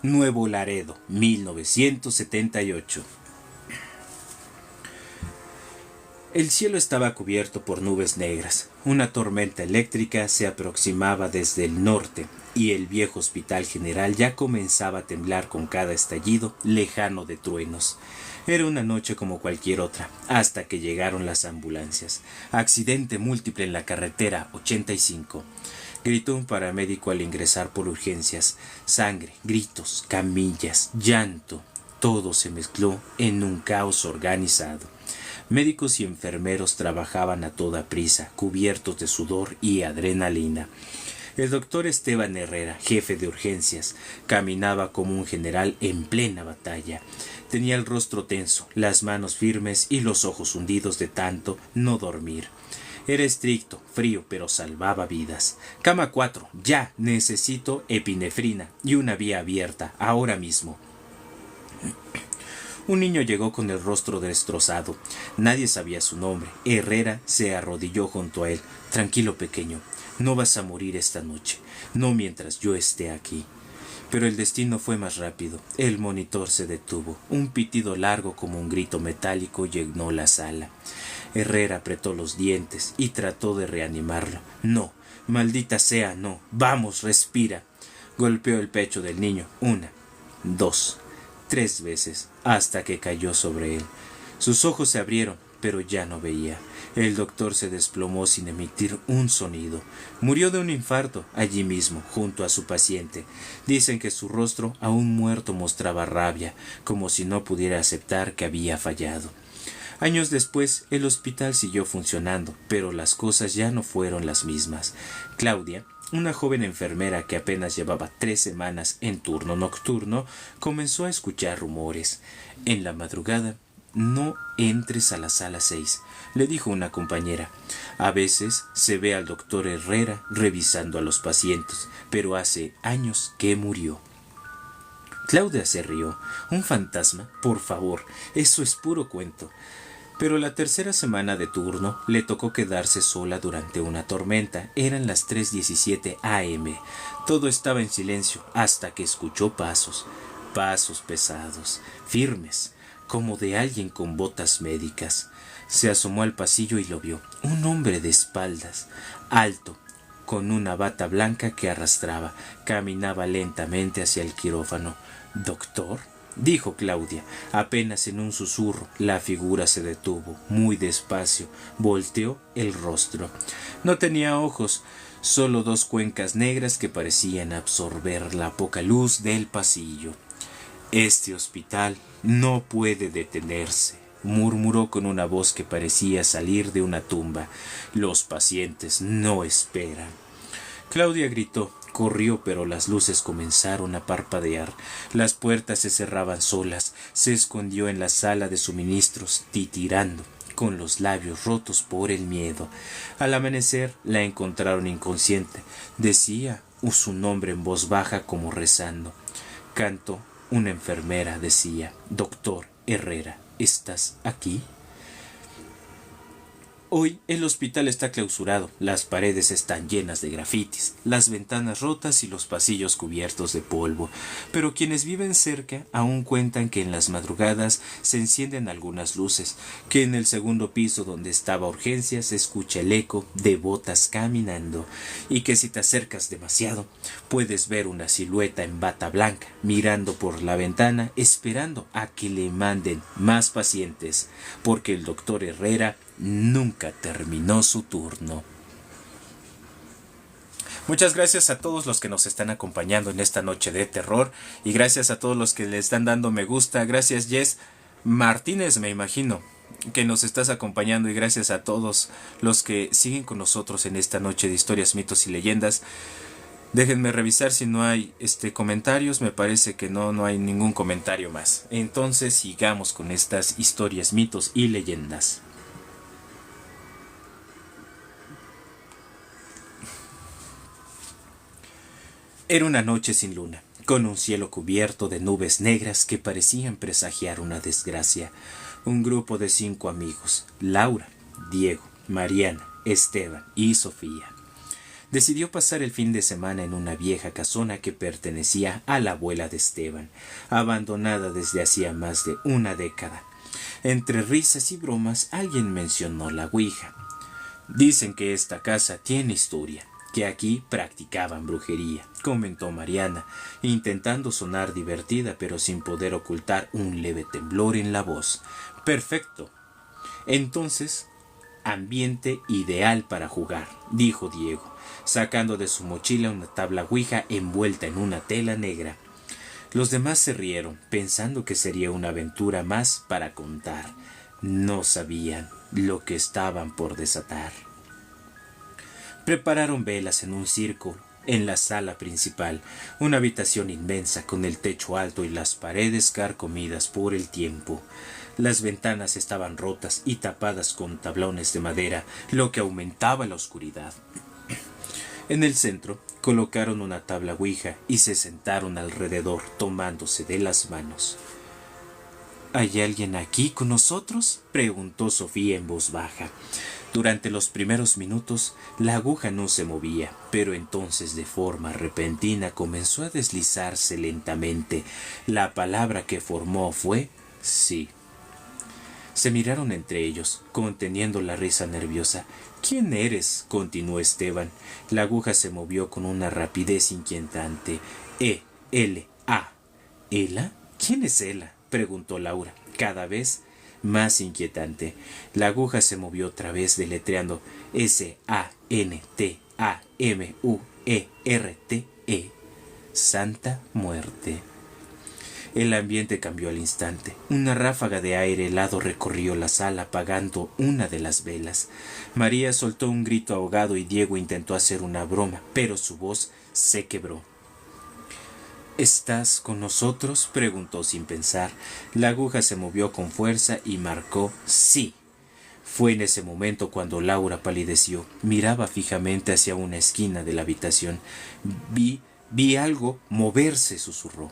Nuevo Laredo, 1978. El cielo estaba cubierto por nubes negras. Una tormenta eléctrica se aproximaba desde el norte, y el viejo Hospital General ya comenzaba a temblar con cada estallido lejano de truenos. Era una noche como cualquier otra, hasta que llegaron las ambulancias. Accidente múltiple en la carretera 85. Gritó un paramédico al ingresar por urgencias. Sangre, gritos, camillas, llanto. Todo se mezcló en un caos organizado. Médicos y enfermeros trabajaban a toda prisa, cubiertos de sudor y adrenalina. El doctor Esteban Herrera, jefe de urgencias, caminaba como un general en plena batalla. Tenía el rostro tenso, las manos firmes y los ojos hundidos de tanto no dormir. Era estricto, frío, pero salvaba vidas. Cama 4, ya, necesito epinefrina y una vía abierta, ahora mismo. Un niño llegó con el rostro destrozado. Nadie sabía su nombre. Herrera se arrodilló junto a él. Tranquilo, pequeño, no vas a morir esta noche, no mientras yo esté aquí. Pero el destino fue más rápido. El monitor se detuvo. Un pitido largo como un grito metálico llenó la sala. Herrera apretó los dientes y trató de reanimarlo. No, maldita sea, no. Vamos, respira. Golpeó el pecho del niño 1, 2, 3 veces, hasta que cayó sobre él. Sus ojos se abrieron, pero ya no veía. El doctor se desplomó sin emitir un sonido. Murió de un infarto allí mismo, junto a su paciente. Dicen que su rostro, aún muerto, mostraba rabia, como si no pudiera aceptar que había fallado. Años después, el hospital siguió funcionando, pero las cosas ya no fueron las mismas. Claudia, una joven enfermera que apenas llevaba 3 semanas en turno nocturno, comenzó a escuchar rumores. En la madrugada, no entres a la sala 6, le dijo una compañera. A veces se ve al doctor Herrera revisando a los pacientes, pero hace años que murió. Claudia se rió. ¿Un fantasma? Por favor, eso es puro cuento. Pero la tercera semana de turno le tocó quedarse sola durante una tormenta. Eran las 3:17 am. Todo estaba en silencio hasta que escuchó pasos. Pasos pesados, firmes, como de alguien con botas médicas. Se asomó al pasillo y lo vio. Un hombre de espaldas, alto, con una bata blanca que arrastraba. Caminaba lentamente hacia el quirófano. «¿Doctor?», dijo Claudia. Apenas en un susurro, la figura se detuvo, muy despacio, volteó el rostro. No tenía ojos, solo dos cuencas negras que parecían absorber la poca luz del pasillo. «Este hospital no puede detenerse», murmuró con una voz que parecía salir de una tumba. «Los pacientes no esperan». Claudia gritó. Corrió, pero las luces comenzaron a parpadear. Las puertas se cerraban solas. Se escondió en la sala de suministros, titirando, con los labios rotos por el miedo. Al amanecer la encontraron inconsciente. Decía su nombre en voz baja como rezando. Cantó. Una enfermera decía: «Doctor Herrera, ¿estás aquí?». Hoy el hospital está clausurado, las paredes están llenas de grafitis, las ventanas rotas y los pasillos cubiertos de polvo, pero quienes viven cerca aún cuentan que en las madrugadas se encienden algunas luces, que en el segundo piso donde estaba urgencia se escucha el eco de botas caminando, y que si te acercas demasiado puedes ver una silueta en bata blanca mirando por la ventana esperando a que le manden más pacientes, porque el doctor Herrera nunca terminó su turno. Muchas gracias a todos los que nos están acompañando en esta noche de terror y gracias a todos los que le están dando me gusta. Gracias Jess Martínez, me imagino que nos estás acompañando, y gracias a todos los que siguen con nosotros en esta noche de historias, mitos y leyendas. Déjenme revisar si no hay comentarios. Me parece que no hay ningún comentario más. Entonces sigamos con estas historias, mitos y leyendas. Era una noche sin luna, con un cielo cubierto de nubes negras que parecían presagiar una desgracia. Un grupo de 5 amigos, Laura, Diego, Mariana, Esteban y Sofía, decidió pasar el fin de semana en una vieja casona que pertenecía a la abuela de Esteban, abandonada desde hacía más de una década. Entre risas y bromas, alguien mencionó la ouija. «Dicen que esta casa tiene historia, que aquí practicaban brujería», comentó Mariana, intentando sonar divertida pero sin poder ocultar un leve temblor en la voz. «Perfecto. Entonces, ambiente ideal para jugar», dijo Diego, sacando de su mochila una tabla ouija envuelta en una tela negra. Los demás se rieron, pensando que sería una aventura más para contar. No sabían lo que estaban por desatar. Prepararon velas en un círculo en la sala principal, una habitación inmensa con el techo alto y las paredes carcomidas por el tiempo. Las ventanas estaban rotas y tapadas con tablones de madera, lo que aumentaba la oscuridad. En el centro colocaron una tabla ouija y se sentaron alrededor tomándose de las manos. «¿Hay alguien aquí con nosotros?», preguntó Sofía en voz baja. Durante los primeros minutos la aguja no se movía, pero entonces de forma repentina comenzó a deslizarse lentamente. La palabra que formó fue «sí». Se miraron entre ellos, conteniendo la risa nerviosa. «¿Quién eres?», continuó Esteban. La aguja se movió con una rapidez inquietante. «E-L-A». «¿Ela? ¿Quién es Ela?», preguntó Laura, cada vez más inquietante. La aguja se movió otra vez deletreando S-A-N-T-A-M-U-E-R-T-E. Santa Muerte. El ambiente cambió al instante. Una ráfaga de aire helado recorrió la sala apagando una de las velas. María soltó un grito ahogado y Diego intentó hacer una broma, pero su voz se quebró. «¿Estás con nosotros?», preguntó sin pensar. La aguja se movió con fuerza y marcó «sí». Fue en ese momento cuando Laura palideció. Miraba fijamente hacia una esquina de la habitación. Vi algo moverse», susurró.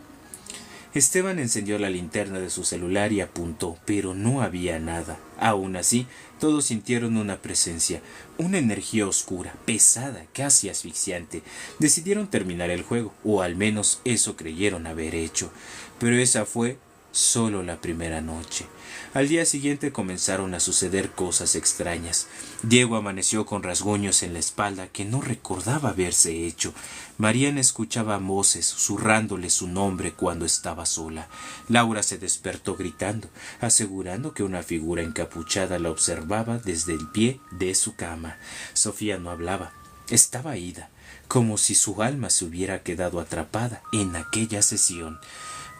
Esteban encendió la linterna de su celular y apuntó, pero no había nada. Aún así, todos sintieron una presencia, una energía oscura, pesada, casi asfixiante. Decidieron terminar el juego, o al menos eso creyeron haber hecho. Pero esa fue solo la primera noche. Al día siguiente comenzaron a suceder cosas extrañas. Diego amaneció con rasguños en la espalda que no recordaba haberse hecho. Mariana escuchaba voces susurrándole su nombre cuando estaba sola. Laura se despertó gritando, asegurando que una figura encapuchada la observaba desde el pie de su cama. Sofía no hablaba. Estaba ida, como si su alma se hubiera quedado atrapada en aquella sesión.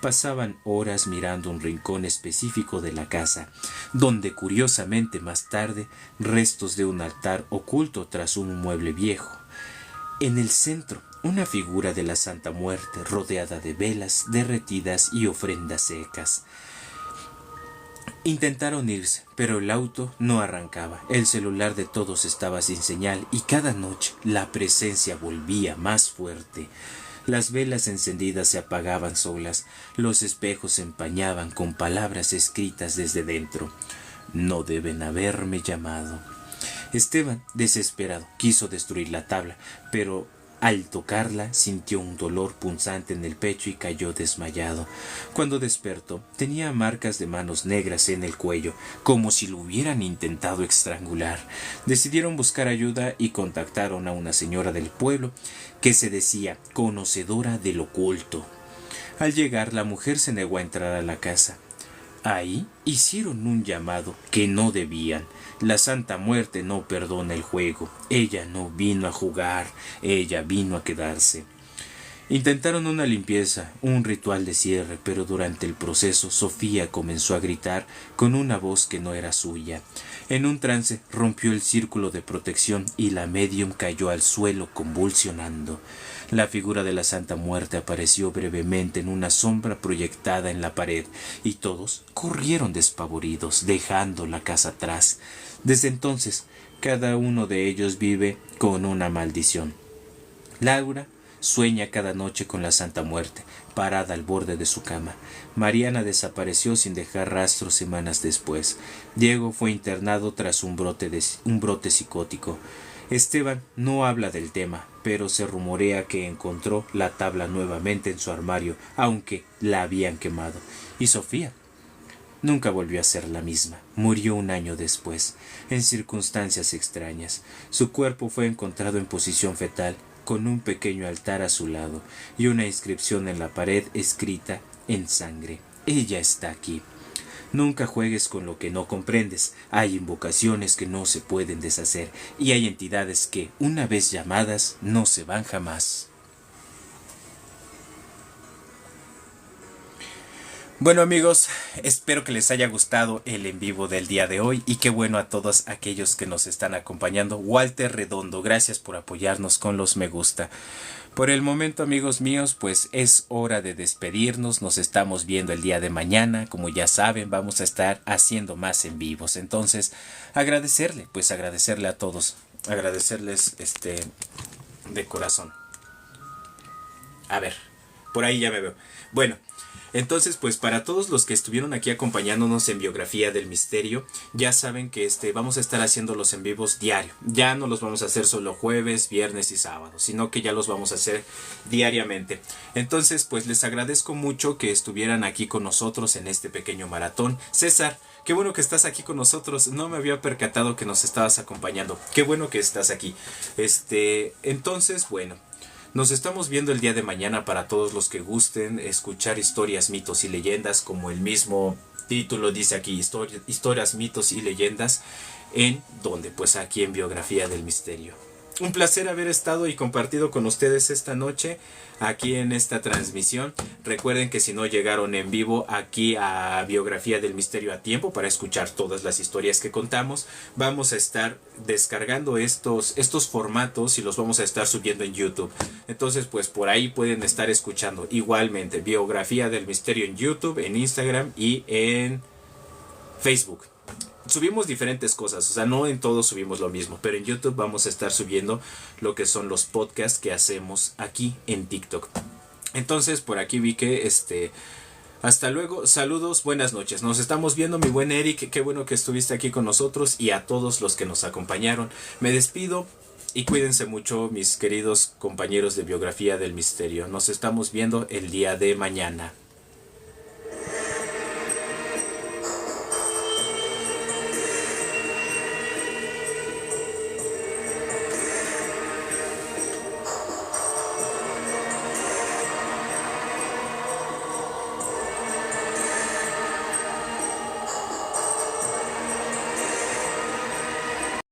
Pasaban horas mirando un rincón específico de la casa, donde curiosamente más tarde restos de un altar oculto tras un mueble viejo. En el centro, una figura de la Santa Muerte rodeada de velas derretidas y ofrendas secas. Intentaron irse, pero el auto no arrancaba. El celular de todos estaba sin señal y cada noche la presencia volvía más fuerte. Las velas encendidas se apagaban solas, los espejos se empañaban con palabras escritas desde dentro. No deben haberme llamado. Esteban, desesperado, quiso destruir la tabla, pero al tocarla sintió un dolor punzante en el pecho y cayó desmayado. Cuando despertó, tenía marcas de manos negras en el cuello, como si lo hubieran intentado estrangular. Decidieron buscar ayuda y contactaron a una señora del pueblo que se decía conocedora del oculto. Al llegar, la mujer se negó a entrar a la casa. Ahí hicieron un llamado que no debían. La Santa Muerte no perdona el juego. Ella no vino a jugar, ella vino a quedarse. Intentaron una limpieza, un ritual de cierre, pero durante el proceso Sofía comenzó a gritar con una voz que no era suya. En un trance rompió el círculo de protección y la médium cayó al suelo convulsionando. La figura de la Santa Muerte apareció brevemente en una sombra proyectada en la pared y todos corrieron despavoridos, dejando la casa atrás. Desde entonces, cada uno de ellos vive con una maldición. Laura sueña cada noche con la Santa Muerte, parada al borde de su cama. Mariana desapareció sin dejar rastro semanas después. Diego fue internado tras un brote psicótico. Esteban no habla del tema, pero se rumorea que encontró la tabla nuevamente en su armario, aunque la habían quemado. Y Sofía nunca volvió a ser la misma. Murió un año después, en circunstancias extrañas. Su cuerpo fue encontrado en posición fetal, con un pequeño altar a su lado y una inscripción en la pared escrita en sangre. Ella está aquí. Nunca juegues con lo que no comprendes. Hay invocaciones que no se pueden deshacer y hay entidades que, una vez llamadas, no se van jamás. Bueno amigos, espero que les haya gustado el en vivo del día de hoy y qué bueno a todos aquellos que nos están acompañando. Walter Redondo, gracias por apoyarnos con los me gusta. Por el momento amigos míos, pues es hora de despedirnos, nos estamos viendo el día de mañana, como ya saben vamos a estar haciendo más en vivos, entonces agradecerle a todos, agradecerles de corazón. A ver, por ahí ya me veo. Bueno. Entonces, pues para todos los que estuvieron aquí acompañándonos en Biografía del Misterio, ya saben que vamos a estar haciendo los en vivos diario. Ya no los vamos a hacer solo jueves, viernes y sábados, sino que ya los vamos a hacer diariamente. Entonces, pues les agradezco mucho que estuvieran aquí con nosotros en este pequeño maratón. César, qué bueno que estás aquí con nosotros. No me había percatado que nos estabas acompañando. Qué bueno que estás aquí. Entonces, bueno. Nos estamos viendo el día de mañana para todos los que gusten escuchar historias, mitos y leyendas, como el mismo título dice aquí, historias, mitos y leyendas, en donde pues aquí en Biografía del Misterio. Un placer haber estado y compartido con ustedes esta noche aquí en esta transmisión. Recuerden que si no llegaron en vivo aquí a Biografía del Misterio a tiempo para escuchar todas las historias que contamos, vamos a estar descargando estos formatos y los vamos a estar subiendo en YouTube. Entonces pues por ahí pueden estar escuchando igualmente Biografía del Misterio en YouTube, en Instagram y en Facebook. Subimos diferentes cosas, o sea, no en todos subimos lo mismo, pero en YouTube vamos a estar subiendo lo que son los podcasts que hacemos aquí en TikTok. Entonces, por aquí vi que Hasta luego, saludos, buenas noches. Nos estamos viendo, mi buen Eric. Qué bueno que estuviste aquí con nosotros y a todos los que nos acompañaron. Me despido y cuídense mucho, mis queridos compañeros de Biografía del Misterio. Nos estamos viendo el día de mañana.